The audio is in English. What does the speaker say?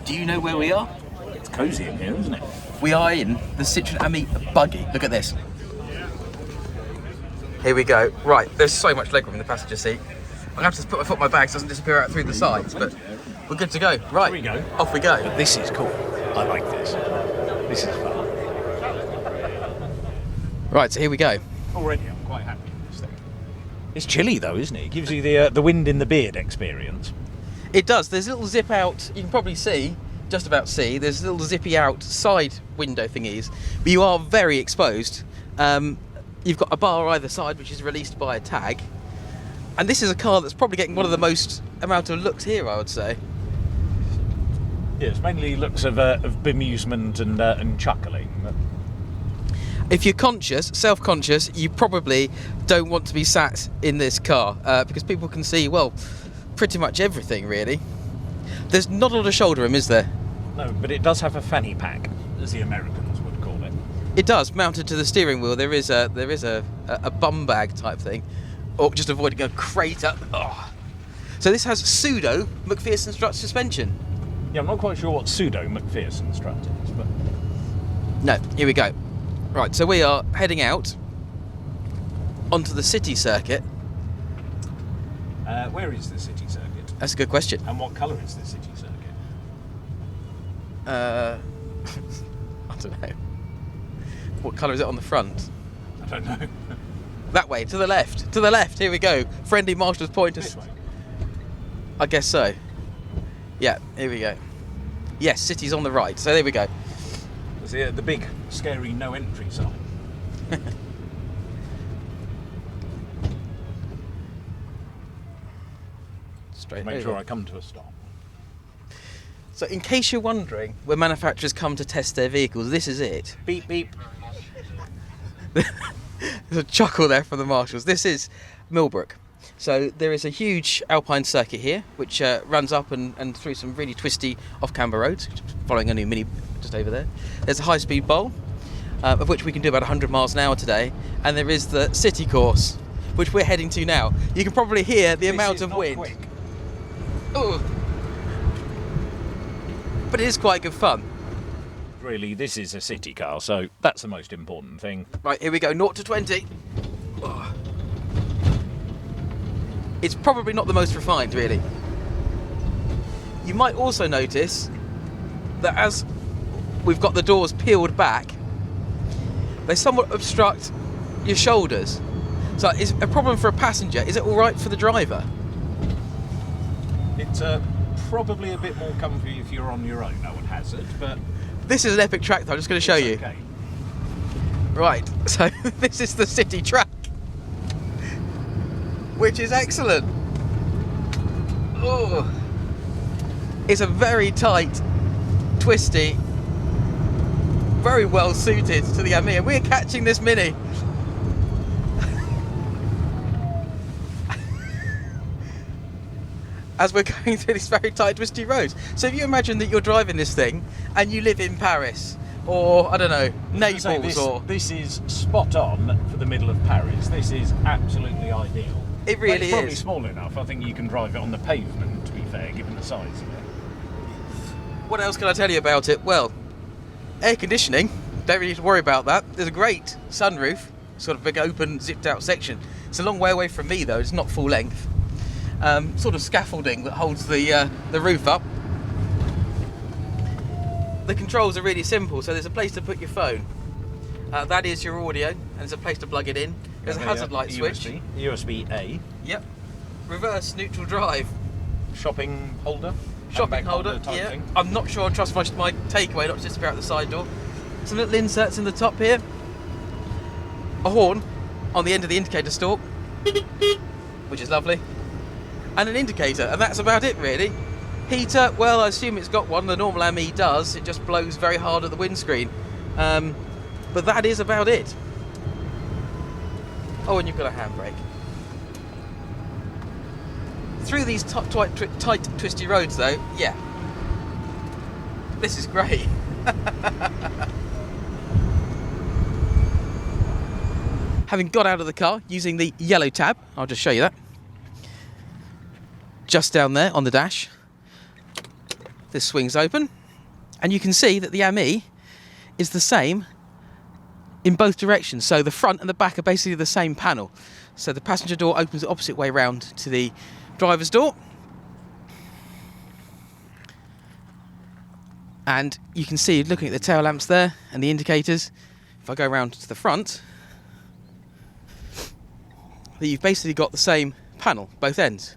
Do you know where we are? It's cosy in here, isn't it? We are in the Citroen Ami Buggy. Look at this. Here we go. Right, there's so much legroom in the passenger seat. I'm going to have to put my foot in my bag so it doesn't disappear out through the sides, but we're good to go. Right, Here we go. off we go. But this is cool. I like this. This is fun. Right, so here we go. Already, I'm quite happy with this thing. It's chilly though, isn't it? It gives you the wind in the beard experience. It does. There's a little zip out. You can probably see, just about see, there's little zippy out side window thingies, but you are very exposed. You've got a bar either side, which is released by a tag. And this is a car that's probably getting one of the most amount of looks here, I would say. Yeah, it's mainly looks of bemusement and chuckling. But... If you're conscious, self-conscious, you probably don't want to be sat in this car because people can see, well, pretty much everything, really. There's not a lot of shoulder room, is there? No, but it does have a fanny pack, as the Americans would call it. It does, mounted to the steering wheel. There is a bum bag type thing, or just avoiding a crater. Oh. So this has pseudo McPherson strut suspension. Yeah, I'm not quite sure what pseudo McPherson strut is, but... No, here we go. Right, so we are heading out onto the city circuit. Where is the city circuit? That's a good question. And what colour is the city circuit? I don't know. What colour is it on the front? I don't know. That way, to the left. To the left, here we go. Friendly marshal's pointers. This way. I guess so. Yeah, here we go. Yes, city's on the right, so there we go. There's the big, scary no entry sign. Straight Make over. sure I come to a stop. So in case you're wondering where manufacturers come to test their vehicles, this is it. Beep, beep. There's a chuckle there from the marshals. This is Millbrook. So there is a huge alpine circuit here, which runs up and through some really twisty off-camber roads, following a new Mini just over there. There's a high-speed bowl, of which we can do about 100 miles an hour today. And there is the city course, which we're heading to now. You can probably hear the amount of wind. Quick. Ooh. But it is quite good fun. Really, this is a city car, so that's the most important thing. Right, here we go, 0 to 20. Oh. It's probably not the most refined, really. You might also notice that as we've got the doors peeled back, they somewhat obstruct your shoulders. So it's a problem for a passenger. Is it all right for the driver? It's probably a bit more comfy if you're on your own, I would hazard, but... This is an epic track, though. I'm just going to show you. Okay. Right, so this is the city track, which is excellent. Oh, it's a very tight, twisty, very well suited to the Ami, and we're catching this Mini. As we're going through these very tight, twisty roads. So if you imagine that you're driving this thing and you live in Paris, or I don't know, Naples, or... This is spot on for the middle of Paris. This is absolutely ideal. It really It's probably is. small enough. I think you can drive it on the pavement, to be fair, given the size of it. What else can I tell you about it? Well, air conditioning, don't really need to worry about that. There's a great sunroof, sort of big open zipped out section. It's a long way away from me though, it's not full length. Sort of scaffolding that holds the roof up. The controls are really simple, so there's a place to put your phone. That is your audio, and there's a place to plug it in. There's a hazard light switch. USB-A. Yep. Reverse neutral drive. Shopping holder. Shopping handbag holder, type yeah. thing. I'm not sure I trust my takeaway not to disappear out the side door. Some little inserts in the top here. A horn on the end of the indicator stalk, which is lovely. And an indicator, and that's about it really. Heater, well, I assume it's got one. The normal Ami does. It just blows very hard at the windscreen. But that is about it. Oh, and you've got a handbrake. Through these tight, twisty roads, though, yeah. This is great. Having got out of the car using the yellow tab, I'll just show you that. Just down there on the dash. This swings open. And you can see that the Ami is the same in both directions. So the front and the back are basically the same panel. So the passenger door opens the opposite way round to the driver's door. And you can see, looking at the tail lamps there and the indicators, if I go around to the front, that you've basically got the same panel, both ends.